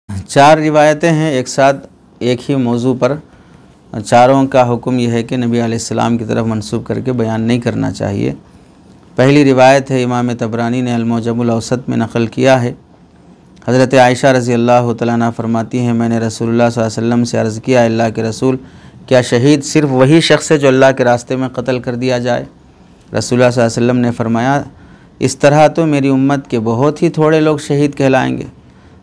चार रिवायतें हैं एक साथ एक ही मौजू पर। चारों का हुक्म यह है कि नबी अलैहिस्सलाम की तरफ मंसूब करके बयान नहीं करना चाहिए। पहली रिवायत है, इमाम तबरानी ने अल-मुअज्जमुल औसत में नक़ल किया है। हज़रत आयशा रज़ी अल्लाह तआला अन्हा फरमाती हैं, मैंने रसूलुल्लाह सल्लल्लाहु अलैहि वसल्लम से अर्ज़ किया, अल्लाह के रसूल, क्या शहीद सिर्फ़ वही शख्स है जो अल्लाह के रास्ते में कत्ल कर दिया जाए? रसूलुल्लाह सल्लल्लाहु अलैहि वसल्लम ने फरमाया, इस तरह तो मेरी उम्मत के बहुत ही थोड़े लोग शहीद कहलाएंगे।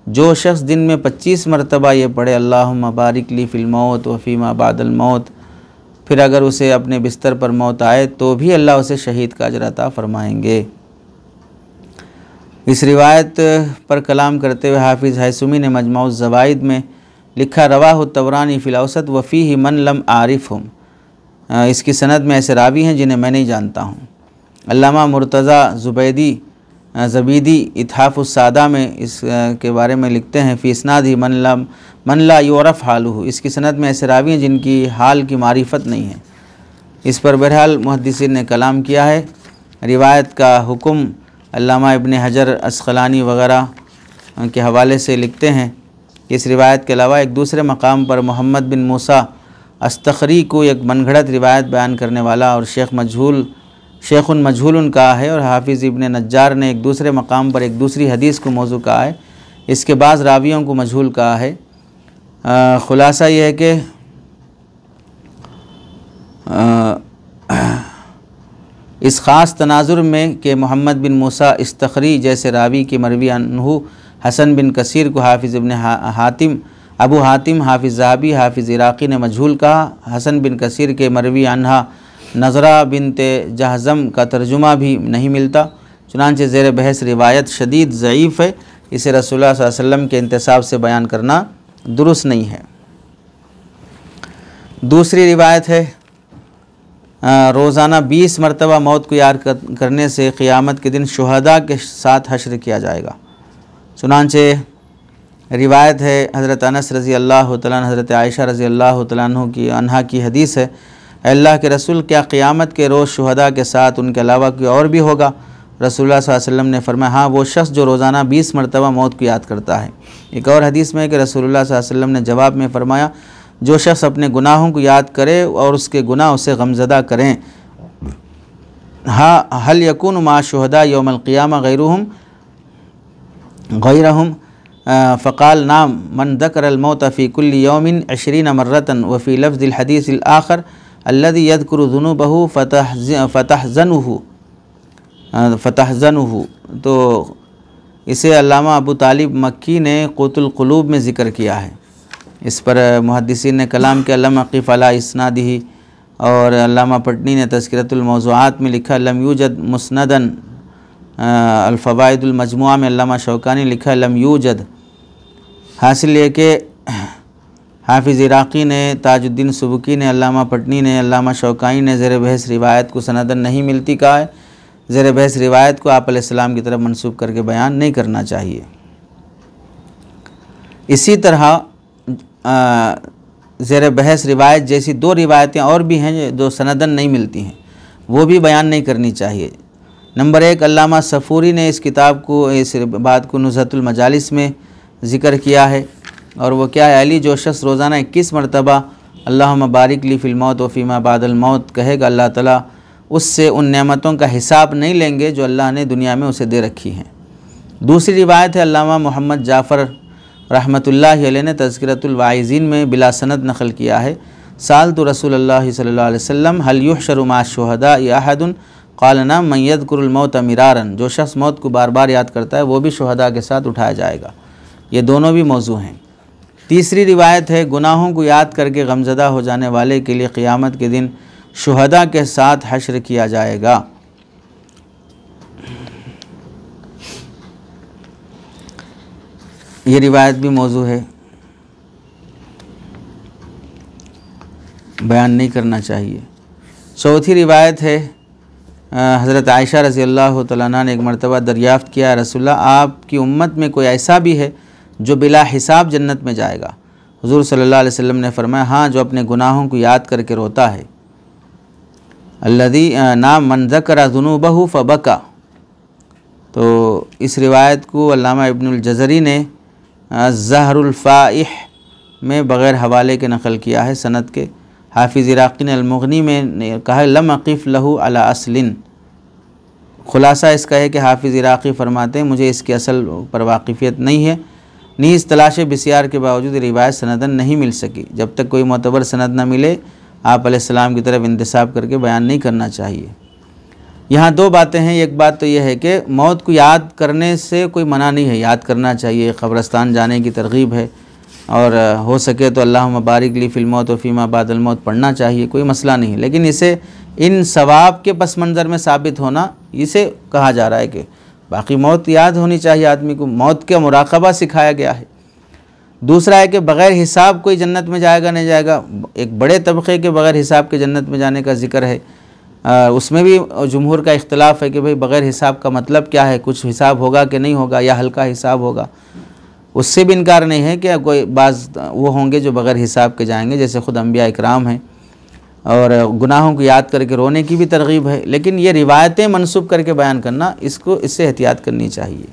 जो शख्स दिन में 25 मरतबा ये पढ़े, अल्लाहुम्मा बारिक ली फ़िल मौत व फ़ीमा बादल मौत, फिर अगर उसे अपने बिस्तर पर मौत आए तो भी अल्लाह उसे शहीद का अजर अता फ़रमाएंगे। इस रिवायत पर कलाम करते हुए हाफिज़ हैसमी ने मजमूउज़ ज़वाइद में लिखा, रवाहु तबरानी फ़िल औसत व फ़ीही मन लम आरिफ़हुम। इसकी सनद में ऐसे रावी हैं जिन्हें मैं नहीं जानता हूँ। अल्लामा मुर्तज़ा ज़बीदी इत्हाफ़ुस सादा में इस के बारे में लिखते हैं, फ़ी इस्नादी मन ला युरफ़ हालुहु। इसकी सनद में ऐसे रावी हैं जिनकी हाल की मारिफत नहीं है। इस पर बहरहाल मुहद्दिसीन ने कलाम किया है। रिवायत का हुक्म अल्लामा इब्न हजर अस्क़लानी वग़ैरह के हवाले से लिखते हैं कि इस रिवायत के अलावा एक दूसरे मकाम पर मोहम्मद बिन मूसा अस्तखरी को एक मनगढ़ंत रिवायत बयान करने वाला और शेखुन मजहूल कहा है, और हाफिज़ इब्न नज्जार ने एक दूसरे मकाम पर एक दूसरी हदीस को मौजू कहा है। इसके बाद रावियों को मजहूल कहा है। ख़ुलासा यह है कि इस ख़ास तनाजुर में कि मोहम्मद बिन मूसा इस्तखरी जैसे रावी की मरवी अन्हु हसन बिन कसीर को हाफिज़ इब्न हातिम अबू हातिम, हाफिज़ ज़हाबी, हाफिज़ इराक़ी ने मजहूल कहा। हसन बिन कसीर के मरवी अन्हा नज़रा बिनते जहज़म का तर्जुमा भी नहीं मिलता। चुनांचे ज़ेर बहस रिवायत शदीद ज़ईफ़ है। इसे रसूलुल्लाह सल्लल्लाहु अलैहि वसल्लम के इंतसाब से बयान करना दुरुस्त नहीं है। दूसरी रिवायत है, रोज़ाना 20 मरतबा मौत को याद करने से क़ियामत के दिन शुहदा के साथ हश्र किया जाएगा। चुनांचे रिवायत है, हज़रत अनस रज़ी अल्लाह तआला अन्हु, हज़रत आयशा रज़ी अल्लाह तआला अन्हा की हदीस है, अल्लाह के रसूल, क्या क़ियामत के रोज़ शुहदा के साथ उनके अलावा कोई और भी होगा? रसूलुल्लाह सल्लल्लाहु अलैहि वसल्लम ने फरमाया, हाँ, वो शख्स जो रोज़ाना 20 मरतबा मौत को याद करता है। एक और हदीस में है कि रसूलुल्लाह सल्लल्लाहु अलैहि वसल्लम ने जवाब में फ़रमाया, जो शख्स अपने गुनाहों को याद करे और उसके गुनाह उसे गमज़दा करें, हाँ, हल यकून मा शुहदा यौमल क़ियामा गैरहुम फ़क़ाल नाम मन ज़करल मौत फ़ी कुल्लि यौमिन 20 मर्रतन व फ़ी लफ़्ज़िल हदीसिल आख़र अल्लज़ी यज़कुरु ज़ुनूबहु फ़तहज़नुहु। तो इसे अल्लामा अबू तालिब मक्की ने क़ुतुल क़ुलूब में ज़िक्र किया है। इस पर मुहद्दिसीन ने कलाम किया, लम अक़िफ़ अला इस्नादिही, और अल्लामा पटनी ने तज़किरतुल मौज़ूआत में लिखा लम यूजद मुस्नदन। अल-फ़वाइदुल मजमुआ में अल्लामा शौकानी लिखा लम यूजद। हासिल ये कि हाफिज़ इराक़ी ने, ताजुद्दीन सुबकी ने, अल्लामा पटनी ने, अल्लामा शौकानी ने ज़ेर बहस रिवायत को सनदन नहीं मिलती कहा है। ज़ेर बहस रिवायत को आप अलैहिस्सलाम की तरफ मंसूब करके बयान नहीं करना चाहिए। इसी तरह ज़ेर बहस रिवायत जैसी दो रिवायतें और भी हैं जो सनदन नहीं मिलती हैं, वो भी बयान नहीं करनी चाहिए। नंबर 1, अल्लामा सफ़ूरी ने इस किताब को, इस बात को नुज़हतुल मजालिस में ज़िक्र किया है, और वो क्या है, अली जो शख्स रोज़ाना 21 मरतबा अल्लाहुम्मा बारिक ली फ़िल मौत व फ़ीमा बादल मौत कहेगा, अल्लाह ताला उससे उन नेमतों का हिसाब नहीं लेंगे जो अल्लाह ने दुनिया में उसे दे रखी हैं। दूसरी रिवायत है, अल्लामा मोहम्मद जाफ़र रहमतुल्लाहि अलैह ने तज़किरतुल वाइज़ीन में बिला सनद नक़ल किया है, साल तो रसूलुल्लाह सल्लल्लाहु अलैहि वसल्लम हल युहशरु मा शुहदा या अहदुन क़ाल नअम मन यज़कुरुल मौत मिरारन। जो शख्स मौत को बार बार याद करता है वो भी शुहदा के साथ उठाया जाएगा। ये दोनों भी मौजू हैं। तीसरी रिवायत है, गुनाहों को याद करके गमज़दा हो जाने वाले के लिए क़ियामत के दिन शुहदा के साथ हश्र किया जाएगा। ये रिवायत भी मौजू है, बयान नहीं करना चाहिए। चौथी रिवायत है, हज़रत आयशा रज़ी अल्लाह तआला अन्हा ने एक मरतबा दरियाफ़्त किया, रसूलल्लाह, आपकी उम्मत में कोई ऐसा भी है जो बिला हिसाब जन्नत में जाएगा? हुज़ूर सल्लल्लाहु अलैहि वसल्लम ने फरमाया, हाँ, जो अपने गुनाहों को याद करके रोता है। अल्लज़ी नाम मन ज़करा ज़ुनूबहु फ़बका। तो इस रिवायत को अल्लामा इब्नुल जज़री ने ज़हरुल फ़ाइह में बग़ैर हवाले के नक़ल किया है सनद के। हाफिज़ इराक़ी ने अल-मुग़नी में कहा है लम अक़िफ़ लहू अला अस्लिन। ख़ुलासा इसका है कि हाफिज़ इराक़ी फ़रमाते हैं मुझे इसके असल पर वाक़िफ़ियत नहीं है, नीज़ तलाश बिस्यार के बावजूद रिवायत सनदन नहीं मिल सकी। जब तक कोई मोतबर सनद न मिले आप अलैहिस्सलाम की तरफ इंतिसाब करके बयान नहीं करना चाहिए। यहाँ दो बातें हैं। एक बात तो यह है कि मौत को याद करने से कोई मना नहीं है, याद करना चाहिए, क़ब्रस्तान जाने की तरग़ीब है और हो सके तो अल्लाहुम्मा बारिक ली फ़िल मौत व फ़ीमा बादल मौत पढ़ना चाहिए, कोई मसला नहीं है। लेकिन इसे इन सवाब के पस मंज़र में साबित होना, इसे कहा जा रहा है कि बाकी मौत याद होनी चाहिए आदमी को, मौत का मुराक़बा सिखाया गया है। दूसरा है कि बग़ैर हिसाब कोई जन्नत में जाएगा नहीं जाएगा, एक बड़े तबक़े के बग़ैर हिसाब के जन्नत में जाने का ज़िक्र है। उसमें भी जुमहूर का इख्तिलाफ़ है कि भाई बग़ैर हिसाब का मतलब क्या है, कुछ हिसाब होगा कि नहीं होगा या हल्का हिसाब होगा। उससे भी इनकार नहीं है कि कोई बाज़ वो होंगे जो बग़ैर हिसाब के जाएंगे, जैसे ख़ुद अंबिया इकराम हैं, और गुनाहों को याद करके रोने की भी तरग़ीब है। लेकिन ये रिवायतें मनसूब करके बयान करना, इससे एहतियात करनी चाहिए।